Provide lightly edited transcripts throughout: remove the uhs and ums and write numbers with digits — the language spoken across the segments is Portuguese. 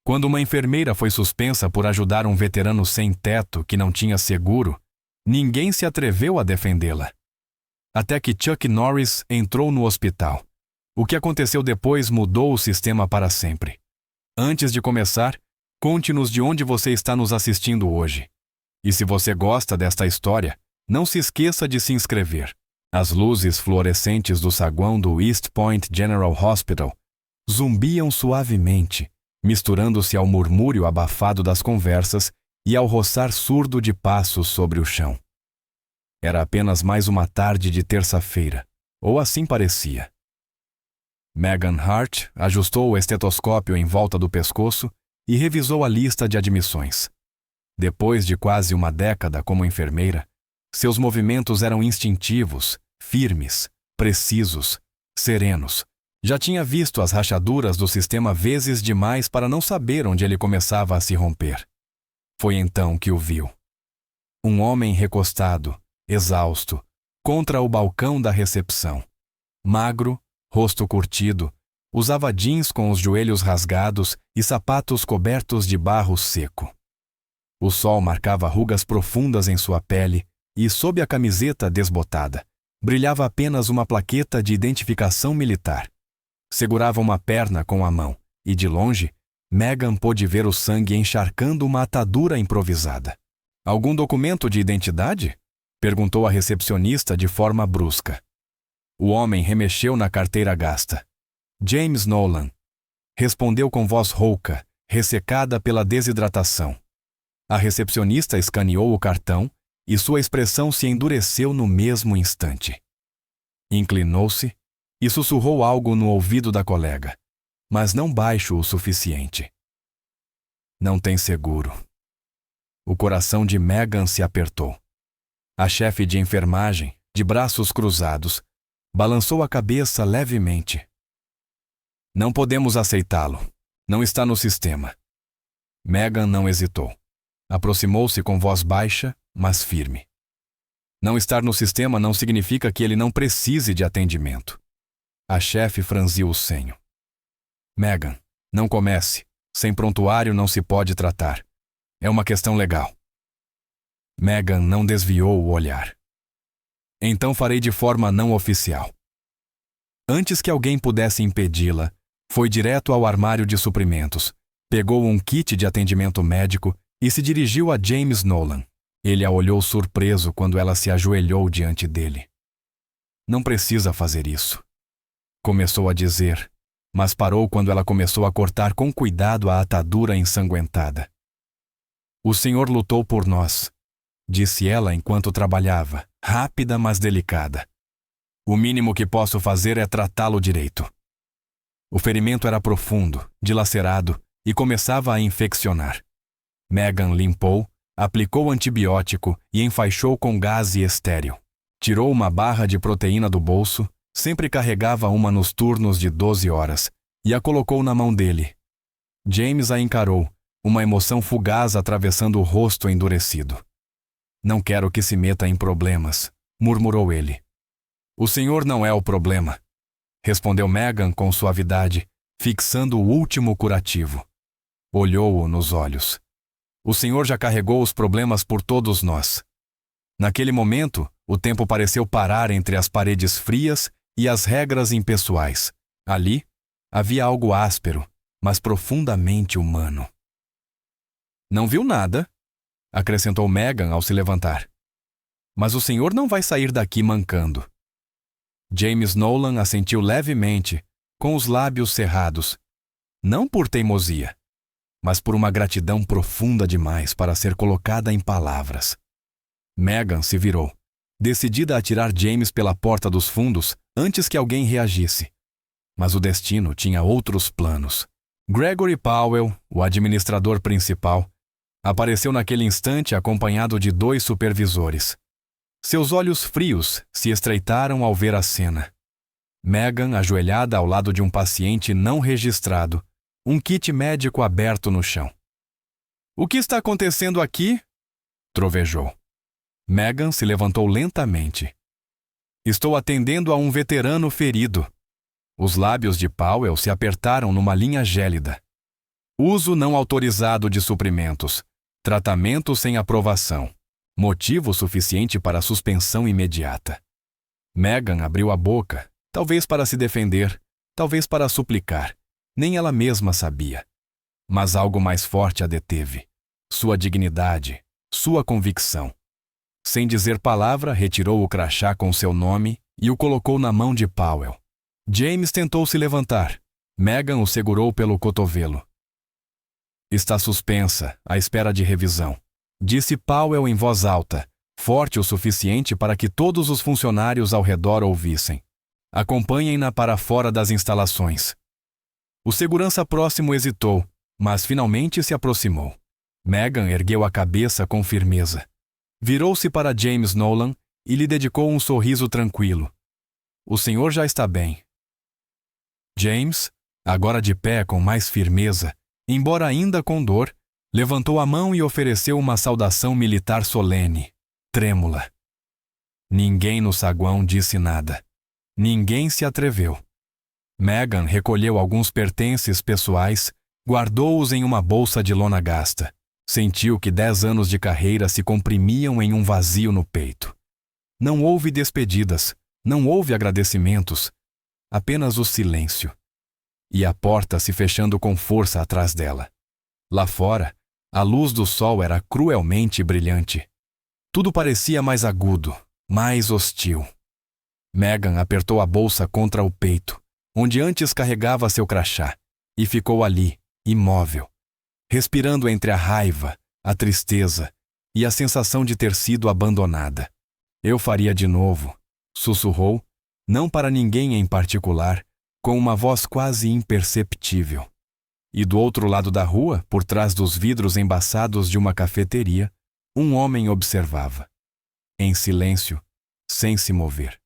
Quando uma enfermeira foi suspensa por ajudar um veterano sem teto que não tinha seguro, ninguém se atreveu a defendê-la. Até que Chuck Norris entrou no hospital. O que aconteceu depois mudou o sistema para sempre. Antes de começar, conte-nos de onde você está nos assistindo hoje. E se você gosta desta história, não se esqueça de se inscrever. As luzes fluorescentes do saguão do East Point General Hospital zumbiam suavemente, misturando-se ao murmúrio abafado das conversas e ao roçar surdo de passos sobre o chão. Era apenas mais uma tarde de terça-feira, ou assim parecia. Megan Hart ajustou o estetoscópio em volta do pescoço e revisou a lista de admissões. Depois de quase uma década como enfermeira, seus movimentos eram instintivos, firmes, precisos, serenos. Já tinha visto as rachaduras do sistema vezes demais para não saber onde ele começava a se romper. Foi então que o viu. Um homem recostado, exausto, contra o balcão da recepção. Magro, rosto curtido, usava jeans com os joelhos rasgados e sapatos cobertos de barro seco. O sol marcava rugas profundas em sua pele e, sob a camiseta desbotada, brilhava apenas uma plaqueta de identificação militar. Segurava uma perna com a mão e, de longe, Megan pôde ver o sangue encharcando uma atadura improvisada. "Algum documento de identidade?" perguntou a recepcionista de forma brusca. O homem remexeu na carteira gasta. "James Nolan", respondeu com voz rouca, ressecada pela desidratação. A recepcionista escaneou o cartão e sua expressão se endureceu no mesmo instante. Inclinou-se e sussurrou algo no ouvido da colega, mas não baixo o suficiente. "Não tem seguro." O coração de Megan se apertou. A chefe de enfermagem, de braços cruzados, balançou a cabeça levemente. "Não podemos aceitá-lo. Não está no sistema." Megan não hesitou. Aproximou-se com voz baixa, mas firme. Não estar no sistema não significa que ele não precise de atendimento. A chefe franziu o senho. "Megan, não comece. Sem prontuário não se pode tratar. É uma questão legal." Megan não desviou o olhar. "Então farei de forma não oficial." Antes que alguém pudesse impedi-la, foi direto ao armário de suprimentos, pegou um kit de atendimento médico e se dirigiu a James Nolan. Ele a olhou surpreso quando ela se ajoelhou diante dele. "Não precisa fazer isso", começou a dizer, mas parou quando ela começou a cortar com cuidado a atadura ensanguentada. "O senhor lutou por nós", disse ela enquanto trabalhava, rápida mas delicada. "O mínimo que posso fazer é tratá-lo direito." O ferimento era profundo, dilacerado e começava a infeccionar. Megan limpou, aplicou antibiótico e enfaixou com gaze estéril. Tirou uma barra de proteína do bolso, sempre carregava uma nos turnos de 12 horas, e a colocou na mão dele. James a encarou, uma emoção fugaz atravessando o rosto endurecido. "Não quero que se meta em problemas", murmurou ele. "O senhor não é o problema", respondeu Megan com suavidade, fixando o último curativo. Olhou-o nos olhos. "O senhor já carregou os problemas por todos nós." Naquele momento, o tempo pareceu parar entre as paredes frias e as regras impessoais. Ali, havia algo áspero, mas profundamente humano. "Não viu nada?" acrescentou Megan ao se levantar. "Mas o senhor não vai sair daqui mancando." James Nolan assentiu levemente, com os lábios cerrados. Não por teimosia, mas por uma gratidão profunda demais para ser colocada em palavras. Megan se virou, decidida a tirar James pela porta dos fundos antes que alguém reagisse. Mas o destino tinha outros planos. Gregory Powell, o administrador principal, apareceu naquele instante acompanhado de 2 supervisores. Seus olhos frios se estreitaram ao ver a cena. Megan ajoelhada ao lado de um paciente não registrado, um kit médico aberto no chão. "O que está acontecendo aqui?" trovejou. Megan se levantou lentamente. "Estou atendendo a um veterano ferido." Os lábios de Powell se apertaram numa linha gélida. Uso não autorizado de suprimentos. Tratamento sem aprovação. Motivo suficiente para suspensão imediata. Megan abriu a boca, talvez para se defender, talvez para suplicar. Nem ela mesma sabia. Mas algo mais forte a deteve. Sua dignidade, sua convicção. Sem dizer palavra, retirou o crachá com seu nome e o colocou na mão de Powell. James tentou se levantar. Megan o segurou pelo cotovelo. Está suspensa, à espera de revisão, disse Powell em voz alta, forte o suficiente para que todos os funcionários ao redor ouvissem. Acompanhem-na para fora das instalações. O segurança próximo hesitou, mas finalmente se aproximou. Megan ergueu a cabeça com firmeza. Virou-se para James Nolan e lhe dedicou um sorriso tranquilo. O senhor já está bem. James, agora de pé com mais firmeza, embora ainda com dor, levantou a mão e ofereceu uma saudação militar solene, trêmula. Ninguém no saguão disse nada. Ninguém se atreveu. Megan recolheu alguns pertences pessoais, guardou-os em uma bolsa de lona gasta. Sentiu que 10 anos de carreira se comprimiam em um vazio no peito. Não houve despedidas, não houve agradecimentos, apenas o silêncio. E a porta se fechando com força atrás dela. Lá fora, a luz do sol era cruelmente brilhante. Tudo parecia mais agudo, mais hostil. Megan apertou a bolsa contra o peito, onde antes carregava seu crachá, e ficou ali, imóvel, respirando entre a raiva, a tristeza e a sensação de ter sido abandonada. Eu faria de novo, sussurrou, não para ninguém em particular, com uma voz quase imperceptível. E do outro lado da rua, por trás dos vidros embaçados de uma cafeteria, um homem observava. Em silêncio, sem se mover.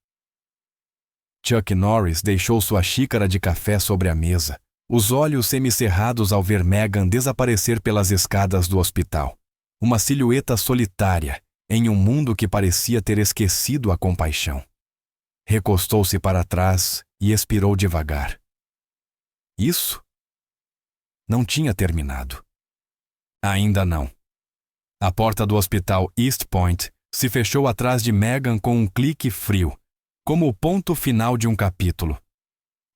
Chuck Norris deixou sua xícara de café sobre a mesa, os olhos semicerrados ao ver Megan desaparecer pelas escadas do hospital. Uma silhueta solitária, em um mundo que parecia ter esquecido a compaixão. Recostou-se para trás e expirou devagar. Isso? Não tinha terminado. Ainda não. A porta do hospital East Point se fechou atrás de Megan com um clique frio, como o ponto final de um capítulo.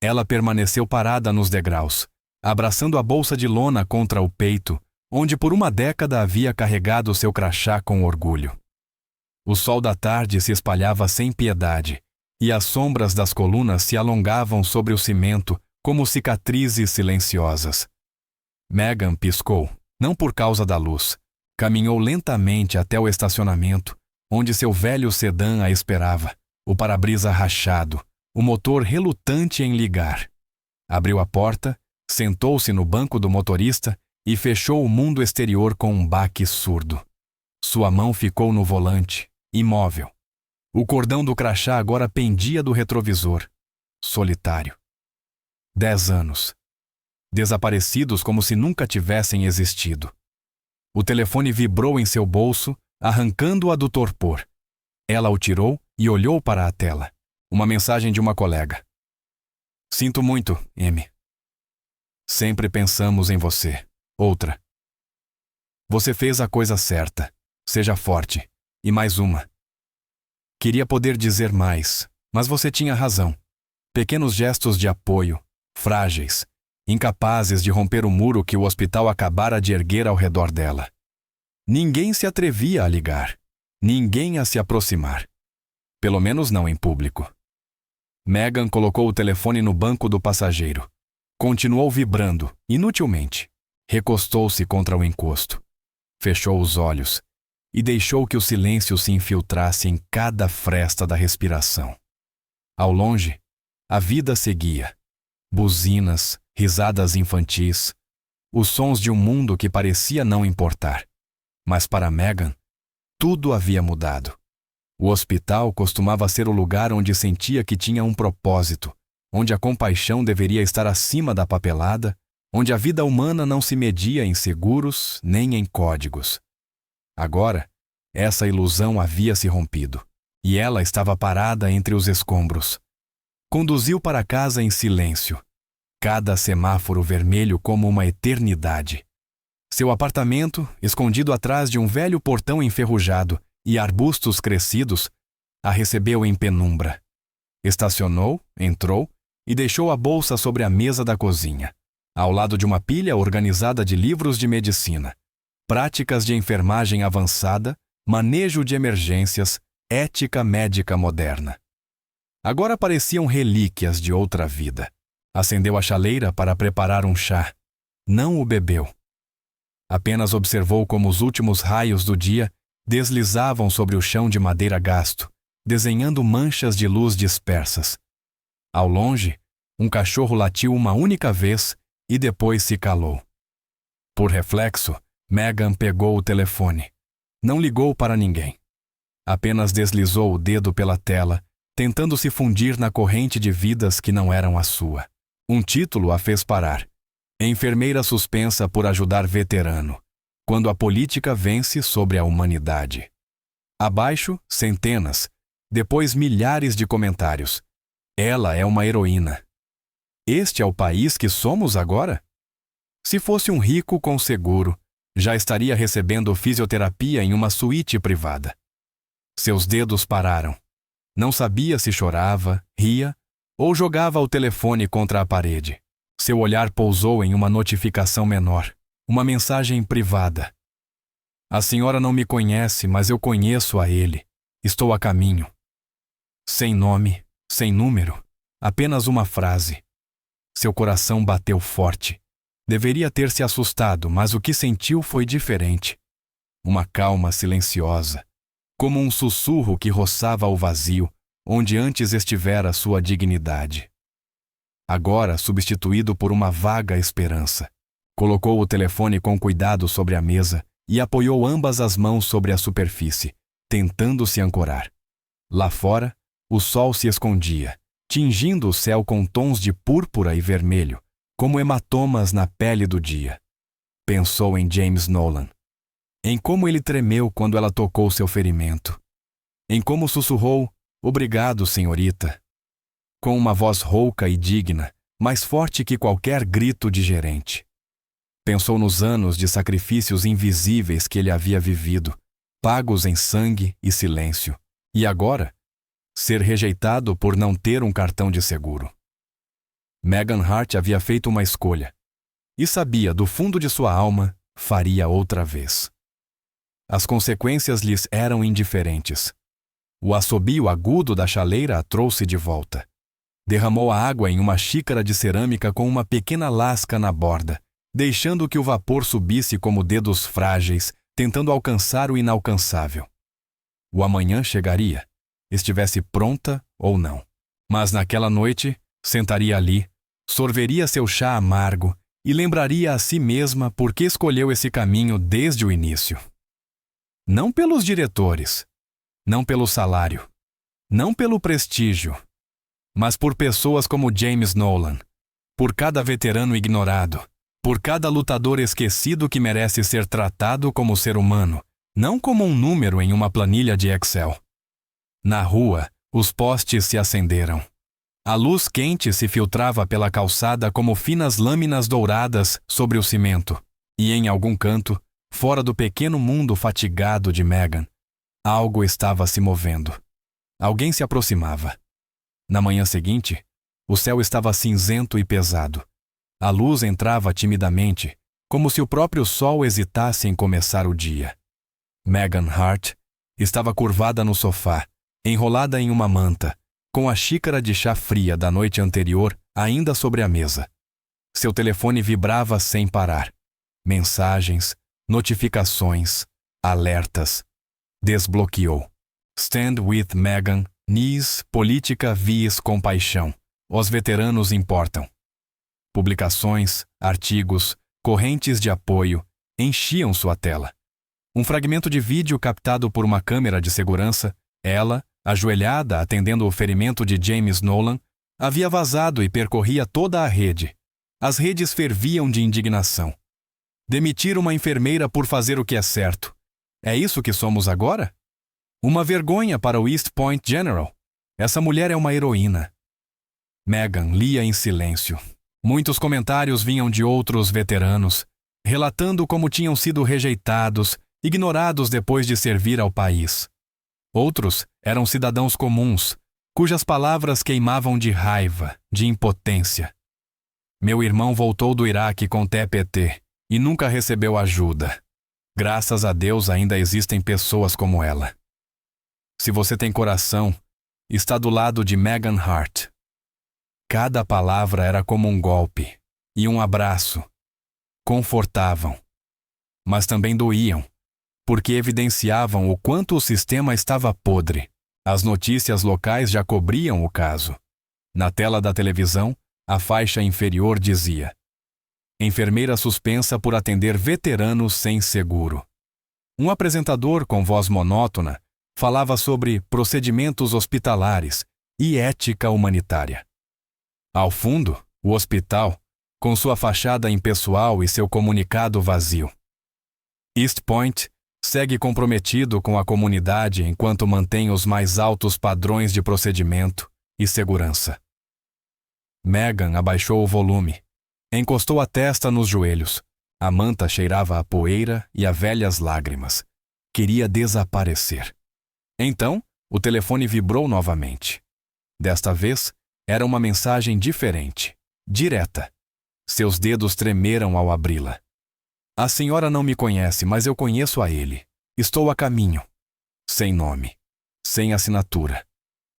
Ela permaneceu parada nos degraus, abraçando a bolsa de lona contra o peito, onde por uma década havia carregado seu crachá com orgulho. O sol da tarde se espalhava sem piedade, e as sombras das colunas se alongavam sobre o cimento como cicatrizes silenciosas. Megan piscou, não por causa da luz. Caminhou lentamente até o estacionamento, onde seu velho sedã a esperava, o para-brisa rachado, o motor relutante em ligar. Abriu a porta, sentou-se no banco do motorista e fechou o mundo exterior com um baque surdo. Sua mão ficou no volante, imóvel. O cordão do crachá agora pendia do retrovisor. Solitário. 10 anos. Desaparecidos como se nunca tivessem existido. O telefone vibrou em seu bolso, arrancando-a do torpor. Ela o tirou e olhou para a tela. Uma mensagem de uma colega. Sinto muito, M. Sempre pensamos em você. Outra. Você fez a coisa certa. Seja forte. E mais uma. Queria poder dizer mais, mas você tinha razão. Pequenos gestos de apoio, frágeis, incapazes de romper o muro que o hospital acabara de erguer ao redor dela. Ninguém se atrevia a ligar. Ninguém a se aproximar. Pelo menos não em público. Megan colocou o telefone no banco do passageiro. Continuou vibrando, inutilmente. Recostou-se contra o encosto. Fechou os olhos e deixou que o silêncio se infiltrasse em cada fresta da respiração. Ao longe, a vida seguia. Buzinas, risadas infantis, os sons de um mundo que parecia não importar. Mas para Megan, tudo havia mudado. O hospital costumava ser o lugar onde sentia que tinha um propósito, onde a compaixão deveria estar acima da papelada, onde a vida humana não se media em seguros nem em códigos. Agora, essa ilusão havia se rompido, e ela estava parada entre os escombros. Conduziu para casa em silêncio. cada semáforo vermelho como uma eternidade. Seu apartamento, escondido atrás de um velho portão enferrujado e arbustos crescidos, a recebeu em penumbra. Estacionou, entrou e deixou a bolsa sobre a mesa da cozinha, ao lado de uma pilha organizada de livros de medicina, práticas de enfermagem avançada, manejo de emergências, ética médica moderna. Agora pareciam relíquias de outra vida. Acendeu a chaleira para preparar um chá. Não o bebeu. Apenas observou como os últimos raios do dia deslizavam sobre o chão de madeira gasto, desenhando manchas de luz dispersas. Ao longe, um cachorro latiu uma única vez e depois se calou. Por reflexo, Megan pegou o telefone. Não ligou para ninguém. Apenas deslizou o dedo pela tela, tentando se fundir na corrente de vidas que não eram a sua. Um título a fez parar. Enfermeira suspensa por ajudar veterano. Quando a política vence sobre a humanidade. Abaixo, centenas. Depois milhares de comentários. Ela é uma heroína. Este é o país que somos agora? Se fosse um rico com seguro, já estaria recebendo fisioterapia em uma suíte privada. Seus dedos pararam. Não sabia se chorava, ria ou jogava o telefone contra a parede. Seu olhar pousou em uma notificação menor, uma mensagem privada. A senhora não me conhece, mas eu conheço a ele. Estou a caminho. Sem nome, sem número, apenas uma frase. Seu coração bateu forte. Deveria ter se assustado, mas o que sentiu foi diferente. Uma calma silenciosa, como um sussurro que roçava o vazio, onde antes estivera sua dignidade. Agora substituído por uma vaga esperança. Colocou o telefone com cuidado sobre a mesa e apoiou ambas as mãos sobre a superfície, tentando se ancorar. Lá fora, o sol se escondia, tingindo o céu com tons de púrpura e vermelho, como hematomas na pele do dia. Pensou em James Nolan. Em como ele tremeu quando ela tocou seu ferimento. Em como sussurrou, "Obrigado, senhorita", com uma voz rouca e digna, mais forte que qualquer grito de gerente. Pensou nos anos de sacrifícios invisíveis que ele havia vivido, pagos em sangue e silêncio. E agora, ser rejeitado por não ter um cartão de seguro. Megan Hart havia feito uma escolha. E sabia, do fundo de sua alma, faria outra vez. As consequências lhes eram indiferentes. O assobio agudo da chaleira a trouxe de volta. Derramou a água em uma xícara de cerâmica com uma pequena lasca na borda, deixando que o vapor subisse como dedos frágeis, tentando alcançar o inalcançável. O amanhã chegaria, estivesse pronta ou não. Mas naquela noite, sentaria ali, sorveria seu chá amargo e lembraria a si mesma por que escolheu esse caminho desde o início. Não pelos diretores, não pelo salário, não pelo prestígio, mas por pessoas como James Nolan, por cada veterano ignorado, por cada lutador esquecido que merece ser tratado como ser humano, não como um número em uma planilha de Excel. Na rua, os postes se acenderam. A luz quente se filtrava pela calçada como finas lâminas douradas sobre o cimento, e em algum canto, fora do pequeno mundo fatigado de Megan, algo estava se movendo. Alguém se aproximava. Na manhã seguinte, o céu estava cinzento e pesado. A luz entrava timidamente, como se o próprio sol hesitasse em começar o dia. Megan Hart estava curvada no sofá, enrolada em uma manta, com a xícara de chá fria da noite anterior ainda sobre a mesa. Seu telefone vibrava sem parar. Mensagens, notificações, alertas. Desbloqueou. Stand with Megan, NIS, política vis compaixão. Os veteranos importam. Publicações, artigos, correntes de apoio enchiam sua tela. Um fragmento de vídeo captado por uma câmera de segurança, ela, ajoelhada atendendo o ferimento de James Nolan, havia vazado e percorria toda a rede. As redes ferviam de indignação. Demitir uma enfermeira por fazer o que é certo. É isso que somos agora? Uma vergonha para o East Point General. Essa mulher é uma heroína. Megan lia em silêncio. Muitos comentários vinham de outros veteranos, relatando como tinham sido rejeitados, ignorados depois de servir ao país. Outros eram cidadãos comuns, cujas palavras queimavam de raiva, de impotência. Meu irmão voltou do Iraque com TPT e nunca recebeu ajuda. Graças a Deus ainda existem pessoas como ela. Se você tem coração, está do lado de Megan Hart. Cada palavra era como um golpe e um abraço. Confortavam, mas também doíam, porque evidenciavam o quanto o sistema estava podre. As notícias locais já cobriam o caso. Na tela da televisão, a faixa inferior dizia: enfermeira suspensa por atender veteranos sem seguro. Um apresentador com voz monótona falava sobre procedimentos hospitalares e ética humanitária. Ao fundo, o hospital, com sua fachada impessoal e seu comunicado vazio. East Point segue comprometido com a comunidade enquanto mantém os mais altos padrões de procedimento e segurança. Megan abaixou o volume, encostou a testa nos joelhos. A manta cheirava a poeira e a velhas lágrimas. Queria desaparecer. Então, o telefone vibrou novamente. Desta vez, era uma mensagem diferente, direta. Seus dedos tremeram ao abri-la. A senhora não me conhece, mas eu conheço a ele. Estou a caminho. Sem nome. Sem assinatura.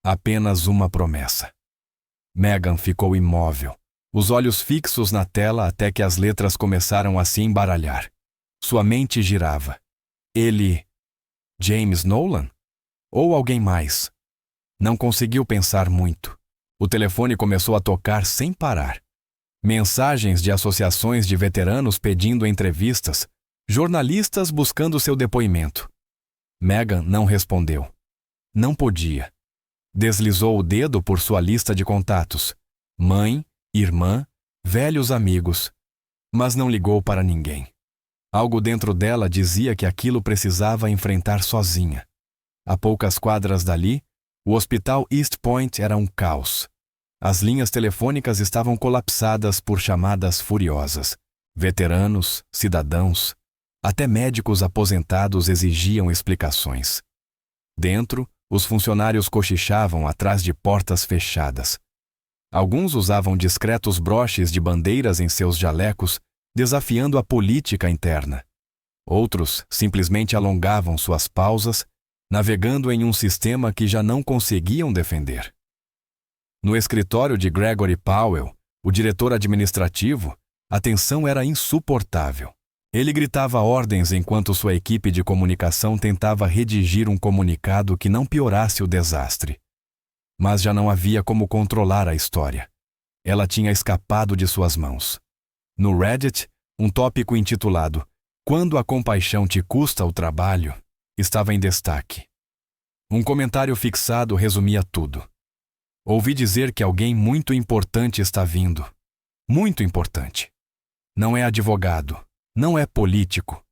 Apenas uma promessa. Megan ficou imóvel, os olhos fixos na tela até que as letras começaram a se embaralhar. Sua mente girava. Ele... James Nolan? Ou alguém mais? Não conseguiu pensar muito. O telefone começou a tocar sem parar. Mensagens de associações de veteranos pedindo entrevistas, jornalistas buscando seu depoimento. Megan não respondeu. Não podia. Deslizou o dedo por sua lista de contatos. Mãe, irmã, velhos amigos. Mas não ligou para ninguém. Algo dentro dela dizia que aquilo precisava enfrentar sozinha. A poucas quadras dali, o hospital East Point era um caos. As linhas telefônicas estavam colapsadas por chamadas furiosas. Veteranos, cidadãos, até médicos aposentados exigiam explicações. Dentro, os funcionários cochichavam atrás de portas fechadas. Alguns usavam discretos broches de bandeiras em seus jalecos, desafiando a política interna. Outros simplesmente alongavam suas pausas, navegando em um sistema que já não conseguiam defender. No escritório de Gregory Powell, o diretor administrativo, a tensão era insuportável. Ele gritava ordens enquanto sua equipe de comunicação tentava redigir um comunicado que não piorasse o desastre. Mas já não havia como controlar a história. Ela tinha escapado de suas mãos. No Reddit, um tópico intitulado "Quando a compaixão te custa o trabalho" estava em destaque. Um comentário fixado resumia tudo. Ouvi dizer que alguém muito importante está vindo. Muito importante. Não é advogado. Não é político.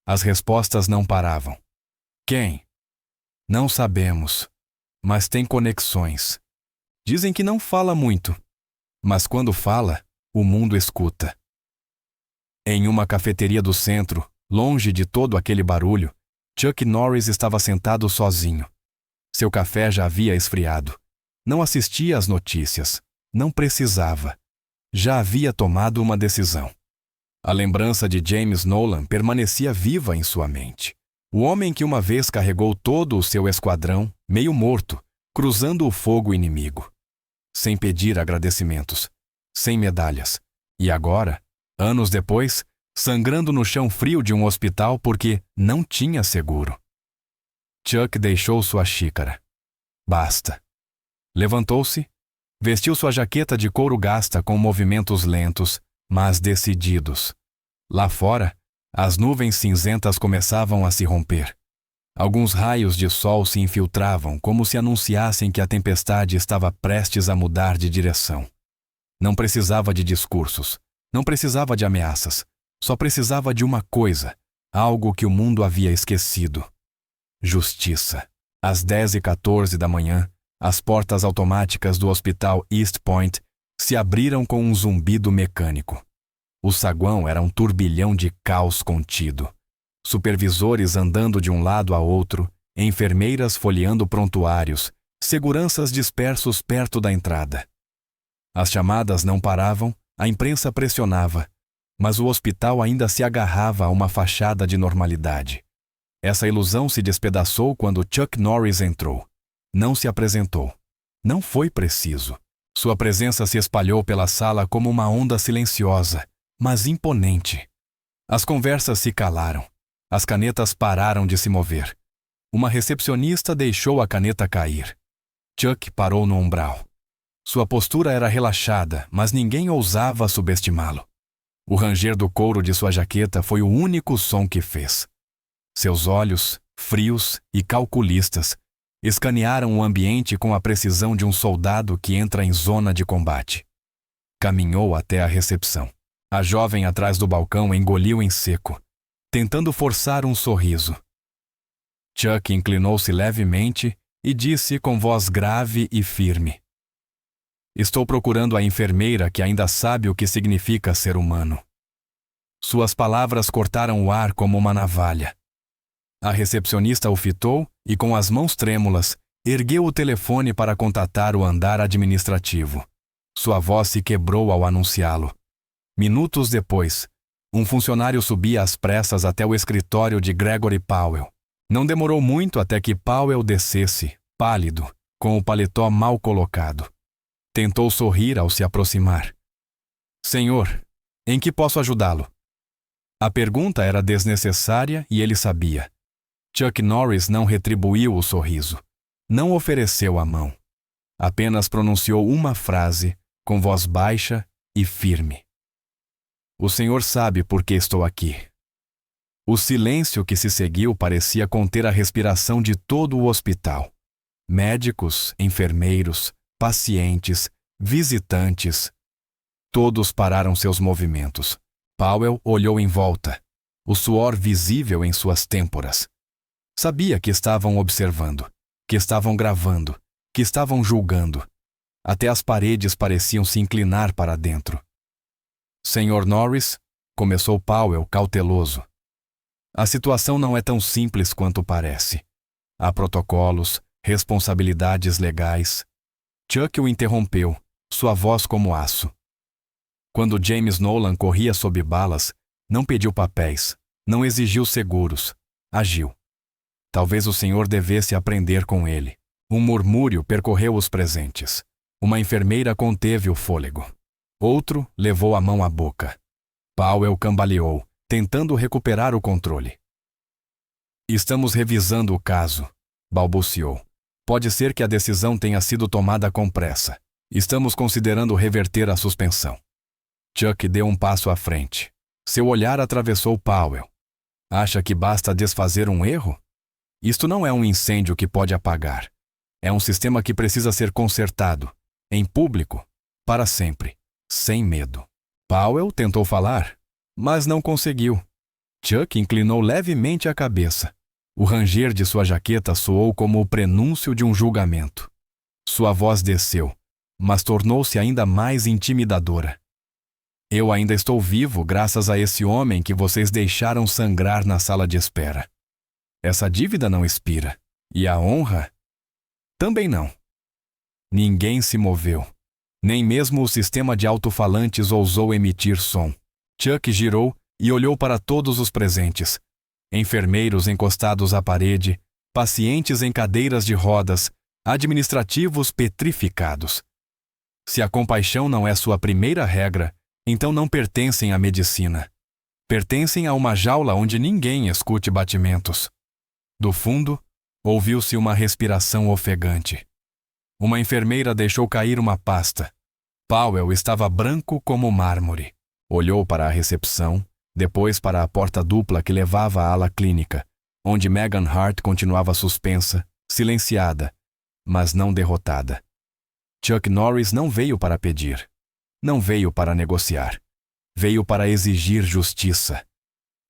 As respostas não paravam. Quem? Não sabemos. Mas tem conexões. Dizem que não fala muito. Mas quando fala, o mundo escuta. Em uma cafeteria do centro, longe de todo aquele barulho, Chuck Norris estava sentado sozinho. Seu café já havia esfriado. Não assistia às notícias. Não precisava. Já havia tomado uma decisão. A lembrança de James Nolan permanecia viva em sua mente. O homem que uma vez carregou todo o seu esquadrão, meio morto, cruzando o fogo inimigo. Sem pedir agradecimentos. Sem medalhas. E agora, anos depois, sangrando no chão frio de um hospital porque não tinha seguro. Chuck deixou sua xícara. Basta. Levantou-se, vestiu sua jaqueta de couro gasta com movimentos lentos, mas decididos. Lá fora, as nuvens cinzentas começavam a se romper. Alguns raios de sol se infiltravam como se anunciassem que a tempestade estava prestes a mudar de direção. Não precisava de discursos, não precisava de ameaças, só precisava de uma coisa, algo que o mundo havia esquecido. Justiça. Às 10h14 da manhã, as portas automáticas do hospital East Point se abriram com um zumbido mecânico. O saguão era um turbilhão de caos contido. Supervisores andando de um lado a outro, enfermeiras folheando prontuários, seguranças dispersos perto da entrada. As chamadas não paravam, a imprensa pressionava, mas o hospital ainda se agarrava a uma fachada de normalidade. Essa ilusão se despedaçou quando Chuck Norris entrou. Não se apresentou. Não foi preciso. Sua presença se espalhou pela sala como uma onda silenciosa, mas imponente. As conversas se calaram. As canetas pararam de se mover. Uma recepcionista deixou a caneta cair. Chuck parou no umbral. Sua postura era relaxada, mas ninguém ousava subestimá-lo. O ranger do couro de sua jaqueta foi o único som que fez. Seus olhos, frios e calculistas, escanearam o ambiente com a precisão de um soldado que entra em zona de combate. Caminhou até a recepção. A jovem atrás do balcão engoliu em seco, tentando forçar um sorriso. Chuck inclinou-se levemente e disse com voz grave e firme: "Estou procurando a enfermeira que ainda sabe o que significa ser humano." Suas palavras cortaram o ar como uma navalha. A recepcionista o fitou e, com as mãos trêmulas, ergueu o telefone para contatar o andar administrativo. Sua voz se quebrou ao anunciá-lo. Minutos depois, um funcionário subia às pressas até o escritório de Gregory Powell. Não demorou muito até que Powell descesse, pálido, com o paletó mal colocado. Tentou sorrir ao se aproximar. "Senhor, em que posso ajudá-lo?" A pergunta era desnecessária e ele sabia. Chuck Norris não retribuiu o sorriso. Não ofereceu a mão. Apenas pronunciou uma frase, com voz baixa e firme: "O senhor sabe por que estou aqui." O silêncio que se seguiu parecia conter a respiração de todo o hospital. Médicos, enfermeiros, pacientes, visitantes. Todos pararam seus movimentos. Powell olhou em volta, o suor visível em suas têmporas. Sabia que estavam observando, que estavam gravando, que estavam julgando. Até as paredes pareciam se inclinar para dentro. "Senhor Norris", começou Powell cauteloso. "A situação não é tão simples quanto parece. Há protocolos, responsabilidades legais." Chuck o interrompeu, sua voz como aço. Quando James Nolan corria sob balas, não pediu papéis, não exigiu seguros, agiu. Talvez o senhor devesse aprender com ele. Um murmúrio percorreu os presentes. Uma enfermeira conteve o fôlego. Outro levou a mão à boca. Powell cambaleou, tentando recuperar o controle. "Estamos revisando o caso", balbuciou. "Pode ser que a decisão tenha sido tomada com pressa. Estamos considerando reverter a suspensão." Chuck deu um passo à frente. Seu olhar atravessou Powell. "Acha que basta desfazer um erro? Isto não é um incêndio que pode apagar. É um sistema que precisa ser consertado, em público, para sempre, sem medo." Powell tentou falar, mas não conseguiu. Chuck inclinou levemente a cabeça. O ranger de sua jaqueta soou como o prenúncio de um julgamento. Sua voz desceu, mas tornou-se ainda mais intimidadora. "Eu ainda estou vivo graças a esse homem que vocês deixaram sangrar na sala de espera. Essa dívida não expira. E a honra? Também não." Ninguém se moveu. Nem mesmo o sistema de alto-falantes ousou emitir som. Chuck girou e olhou para todos os presentes. Enfermeiros encostados à parede, pacientes em cadeiras de rodas, administrativos petrificados. Se a compaixão não é sua primeira regra, então não pertencem à medicina. Pertencem a uma jaula onde ninguém escute batimentos. Do fundo, ouviu-se uma respiração ofegante. Uma enfermeira deixou cair uma pasta. Powell estava branco como mármore. Olhou para a recepção, depois para a porta dupla que levava à ala clínica, onde Megan Hart continuava suspensa, silenciada, mas não derrotada. Chuck Norris não veio para pedir. Não veio para negociar. Veio para exigir justiça.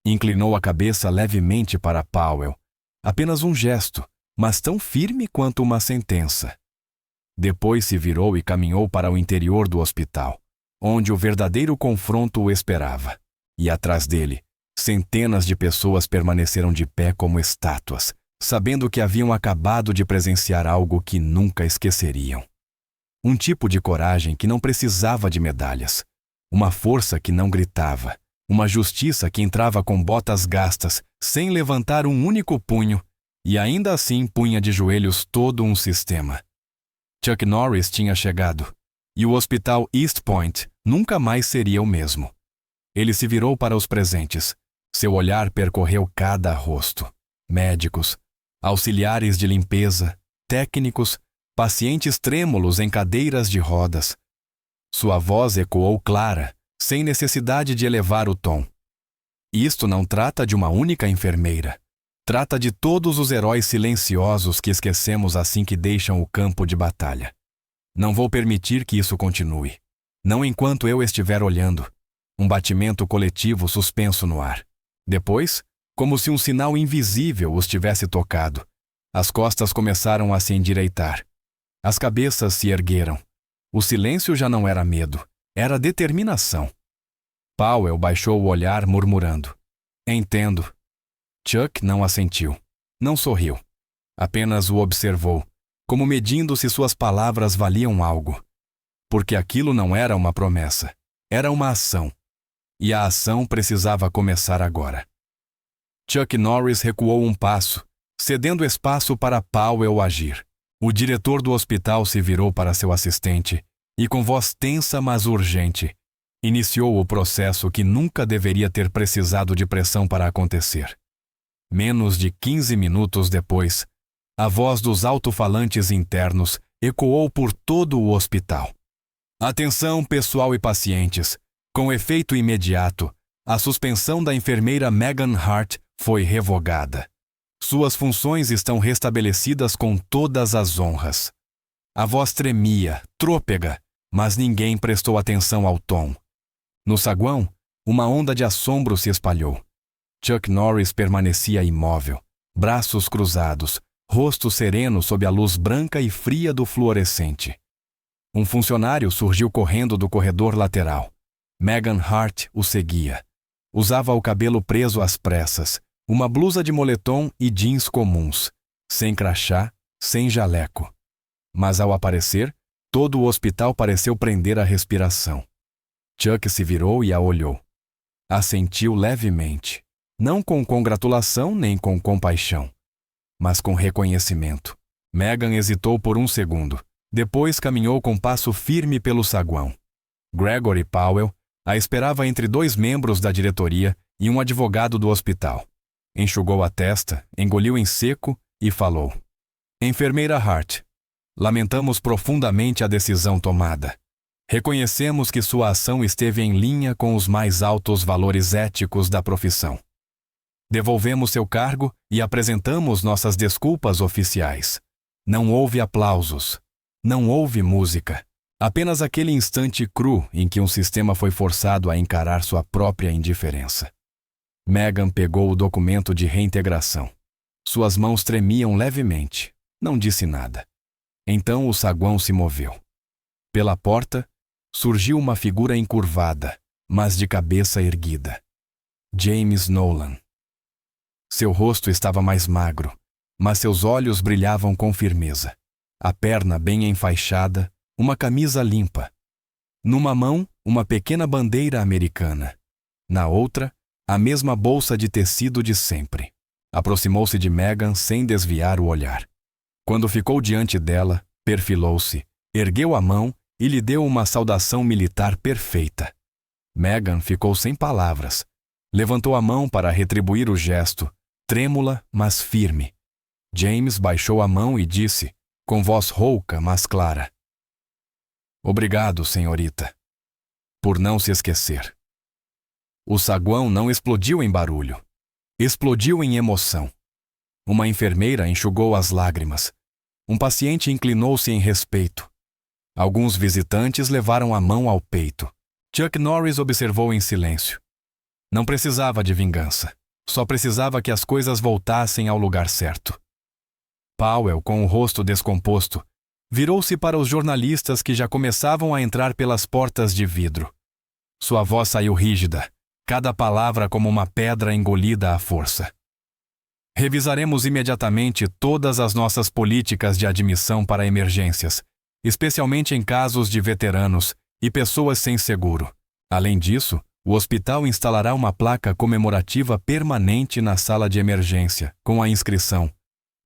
Inclinou a cabeça levemente para Powell. Apenas um gesto, mas tão firme quanto uma sentença. Depois se virou e caminhou para o interior do hospital, onde o verdadeiro confronto o esperava. E atrás dele, centenas de pessoas permaneceram de pé como estátuas, sabendo que haviam acabado de presenciar algo que nunca esqueceriam. Um tipo de coragem que não precisava de medalhas, uma força que não gritava, uma justiça que entrava com botas gastas, sem levantar um único punho, e ainda assim punha de joelhos todo um sistema. Chuck Norris tinha chegado, e o hospital East Point nunca mais seria o mesmo. Ele se virou para os presentes. Seu olhar percorreu cada rosto. Médicos, auxiliares de limpeza, técnicos, pacientes trêmulos em cadeiras de rodas. Sua voz ecoou clara, sem necessidade de elevar o tom. Isto não trata de uma única enfermeira. Trata de todos os heróis silenciosos que esquecemos assim que deixam o campo de batalha. Não vou permitir que isso continue. Não enquanto eu estiver olhando. Um batimento coletivo suspenso no ar. Depois, como se um sinal invisível os tivesse tocado, as costas começaram a se endireitar. As cabeças se ergueram. O silêncio já não era medo, era determinação. Powell baixou o olhar murmurando. Entendo. Chuck não assentiu. Não sorriu. Apenas o observou, como medindo se suas palavras valiam algo. Porque aquilo não era uma promessa. Era uma ação. E a ação precisava começar agora. Chuck Norris recuou um passo, cedendo espaço para Powell agir. O diretor do hospital se virou para seu assistente e, com voz tensa mas urgente, iniciou o processo que nunca deveria ter precisado de pressão para acontecer. Menos de 15 minutos depois, a voz dos alto-falantes internos ecoou por todo o hospital. Atenção, pessoal e pacientes. Com efeito imediato, a suspensão da enfermeira Megan Hart foi revogada. Suas funções estão restabelecidas com todas as honras. A voz tremia, trôpega, mas ninguém prestou atenção ao tom. No saguão, uma onda de assombro se espalhou. Chuck Norris permanecia imóvel, braços cruzados, rosto sereno sob a luz branca e fria do fluorescente. Um funcionário surgiu correndo do corredor lateral. Megan Hart o seguia. Usava o cabelo preso às pressas, uma blusa de moletom e jeans comuns, sem crachá, sem jaleco. Mas ao aparecer, todo o hospital pareceu prender a respiração. Chuck se virou e a olhou. Assentiu levemente, não com congratulação nem com compaixão, mas com reconhecimento. Megan hesitou por um segundo, depois caminhou com passo firme pelo saguão. Gregory Powell a esperava entre dois membros da diretoria e um advogado do hospital. Enxugou a testa, engoliu em seco e falou. Enfermeira Hart, lamentamos profundamente a decisão tomada. Reconhecemos que sua ação esteve em linha com os mais altos valores éticos da profissão. Devolvemos seu cargo e apresentamos nossas desculpas oficiais. Não houve aplausos. Não houve música. Apenas aquele instante cru em que um sistema foi forçado a encarar sua própria indiferença. Megan pegou o documento de reintegração. Suas mãos tremiam levemente. Não disse nada. Então o saguão se moveu. Pela porta, surgiu uma figura encurvada, mas de cabeça erguida. James Nolan. Seu rosto estava mais magro, mas seus olhos brilhavam com firmeza. A perna bem enfaixada, uma camisa limpa. Numa mão, uma pequena bandeira americana. Na outra, a mesma bolsa de tecido de sempre. Aproximou-se de Megan sem desviar o olhar. Quando ficou diante dela, perfilou-se, ergueu a mão e lhe deu uma saudação militar perfeita. Megan ficou sem palavras. Levantou a mão para retribuir o gesto, trêmula, mas firme. James baixou a mão e disse, com voz rouca, mas clara. Obrigado, senhorita. Por não se esquecer. O saguão não explodiu em barulho. Explodiu em emoção. Uma enfermeira enxugou as lágrimas. Um paciente inclinou-se em respeito. Alguns visitantes levaram a mão ao peito. Chuck Norris observou em silêncio. Não precisava de vingança. Só precisava que as coisas voltassem ao lugar certo. Powell, com o rosto descomposto, Virou-se para os jornalistas que já começavam a entrar pelas portas de vidro. Sua voz saiu rígida, cada palavra como uma pedra engolida à força. Revisaremos imediatamente todas as nossas políticas de admissão para emergências, especialmente em casos de veteranos e pessoas sem seguro. Além disso, o hospital instalará uma placa comemorativa permanente na sala de emergência, com a inscrição: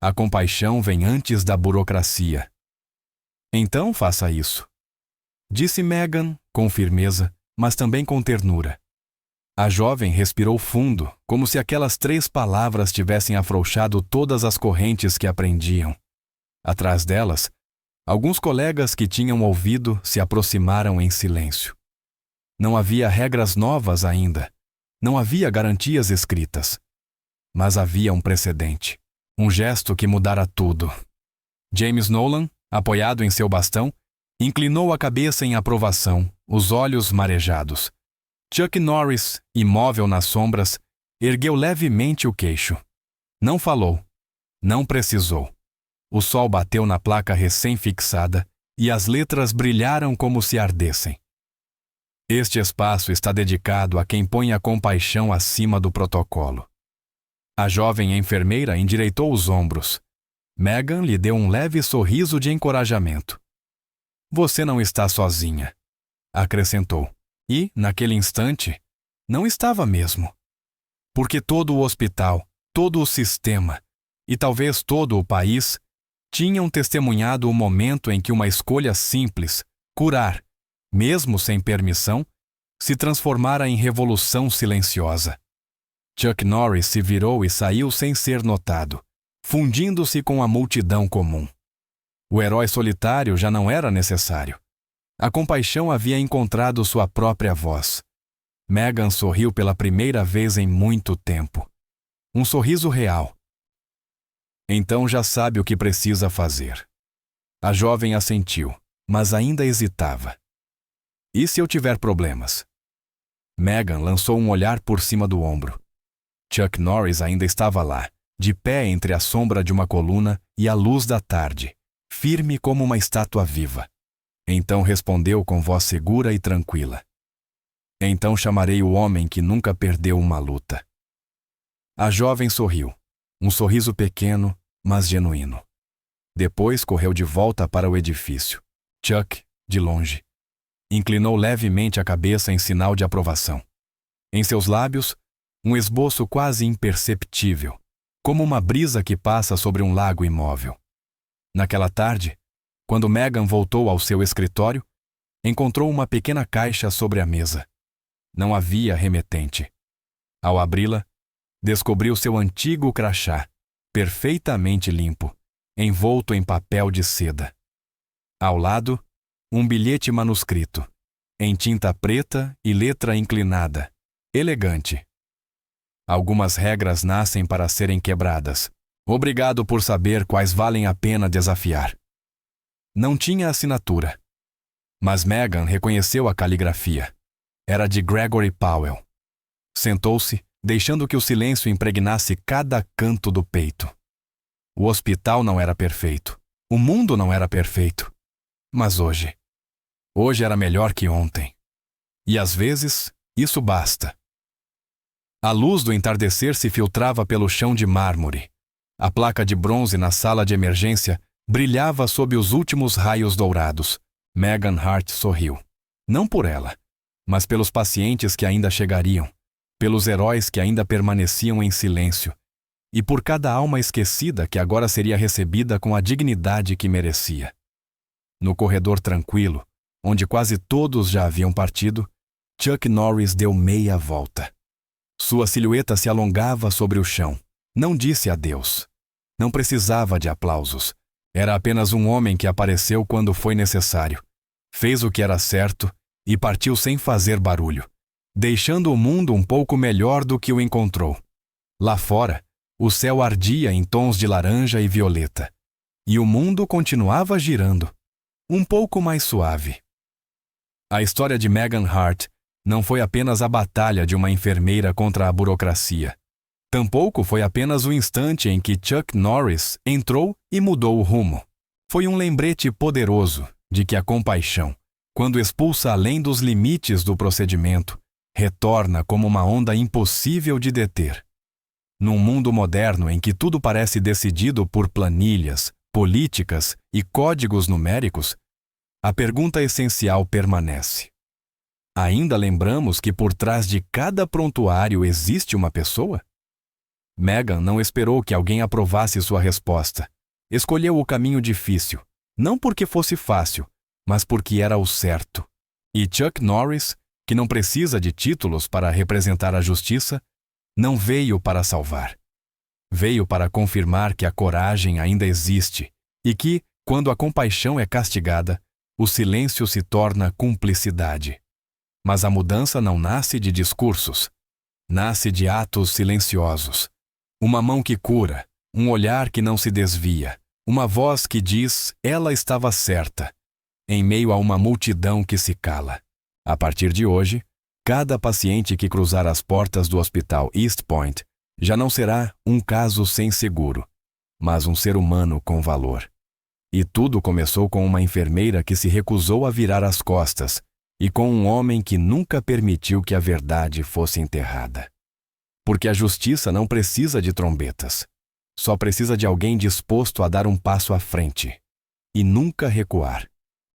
"A compaixão vem antes da burocracia." Então faça isso, disse Meghan com firmeza, mas também com ternura. A jovem respirou fundo, como se aquelas 3 palavras tivessem afrouxado todas as correntes que a prendiam. Atrás delas, alguns colegas que tinham ouvido se aproximaram em silêncio. Não havia regras novas ainda. Não havia garantias escritas. Mas havia um precedente. Um gesto que mudara tudo. James Nolan, apoiado em seu bastão, inclinou a cabeça em aprovação, os olhos marejados. Chuck Norris, imóvel nas sombras, ergueu levemente o queixo. Não falou. Não precisou. O sol bateu na placa recém-fixada e as letras brilharam como se ardessem. Este espaço está dedicado a quem põe a compaixão acima do protocolo. A jovem enfermeira endireitou os ombros. Meghan lhe deu um leve sorriso de encorajamento. Você não está sozinha, acrescentou. E, naquele instante, não estava mesmo. Porque todo o hospital, todo o sistema, e talvez todo o país, tinham testemunhado o momento em que uma escolha simples, curar, mesmo sem permissão, se transformara em revolução silenciosa. Chuck Norris se virou e saiu sem ser notado, fundindo-se com a multidão comum. O herói solitário já não era necessário. A compaixão havia encontrado sua própria voz. Meghan sorriu pela primeira vez em muito tempo. Um sorriso real. Então já sabe o que precisa fazer. A jovem assentiu, mas ainda hesitava. E se eu tiver problemas? Meghan lançou um olhar por cima do ombro. Chuck Norris ainda estava lá, de pé entre a sombra de uma coluna e a luz da tarde, firme como uma estátua viva. Então respondeu com voz segura e tranquila. Então chamarei o homem que nunca perdeu uma luta. A jovem sorriu, um sorriso pequeno, mas genuíno. Depois correu de volta para o edifício. Chuck, de longe, inclinou levemente a cabeça em sinal de aprovação. Em seus lábios, um esboço quase imperceptível, como uma brisa que passa sobre um lago imóvel. Naquela tarde, quando Meghan voltou ao seu escritório, encontrou uma pequena caixa sobre a mesa. Não havia remetente. Ao abri-la, descobriu seu antigo crachá, perfeitamente limpo, envolto em papel de seda. Ao lado, um bilhete manuscrito, em tinta preta e letra inclinada, elegante. Algumas regras nascem para serem quebradas. Obrigado por saber quais valem a pena desafiar. Não tinha assinatura. Mas Meghan reconheceu a caligrafia. Era de Gregory Powell. Sentou-se, deixando que o silêncio impregnasse cada canto do peito. O hospital não era perfeito. O mundo não era perfeito. Mas hoje era melhor que ontem. E às vezes, isso basta. A luz do entardecer se filtrava pelo chão de mármore. A placa de bronze na sala de emergência brilhava sob os últimos raios dourados. Meghan Hart sorriu. Não por ela, mas pelos pacientes que ainda chegariam, pelos heróis que ainda permaneciam em silêncio, e por cada alma esquecida que agora seria recebida com a dignidade que merecia. No corredor tranquilo, onde quase todos já haviam partido, Chuck Norris deu meia volta. Sua silhueta se alongava sobre o chão. Não disse adeus. Não precisava de aplausos. Era apenas um homem que apareceu quando foi necessário. Fez o que era certo e partiu sem fazer barulho, deixando o mundo um pouco melhor do que o encontrou. Lá fora, o céu ardia em tons de laranja e violeta. E o mundo continuava girando, um pouco mais suave. A história de Meghan Hart não foi apenas a batalha de uma enfermeira contra a burocracia. Tampouco foi apenas o instante em que Chuck Norris entrou e mudou o rumo. Foi um lembrete poderoso de que a compaixão, quando expulsa além dos limites do procedimento, retorna como uma onda impossível de deter. Num mundo moderno em que tudo parece decidido por planilhas, políticas e códigos numéricos, a pergunta essencial permanece. Ainda lembramos que por trás de cada prontuário existe uma pessoa? Megan não esperou que alguém aprovasse sua resposta. Escolheu o caminho difícil, não porque fosse fácil, mas porque era o certo. E Chuck Norris, que não precisa de títulos para representar a justiça, não veio para salvar. Veio para confirmar que a coragem ainda existe e que, quando a compaixão é castigada, o silêncio se torna cumplicidade. Mas a mudança não nasce de discursos. Nasce de atos silenciosos. Uma mão que cura, um olhar que não se desvia, uma voz que diz, ela estava certa, em meio a uma multidão que se cala. A partir de hoje, cada paciente que cruzar as portas do Hospital East Point já não será um caso sem seguro, mas um ser humano com valor. E tudo começou com uma enfermeira que se recusou a virar as costas e com um homem que nunca permitiu que a verdade fosse enterrada. Porque a justiça não precisa de trombetas. Só precisa de alguém disposto a dar um passo à frente e nunca recuar.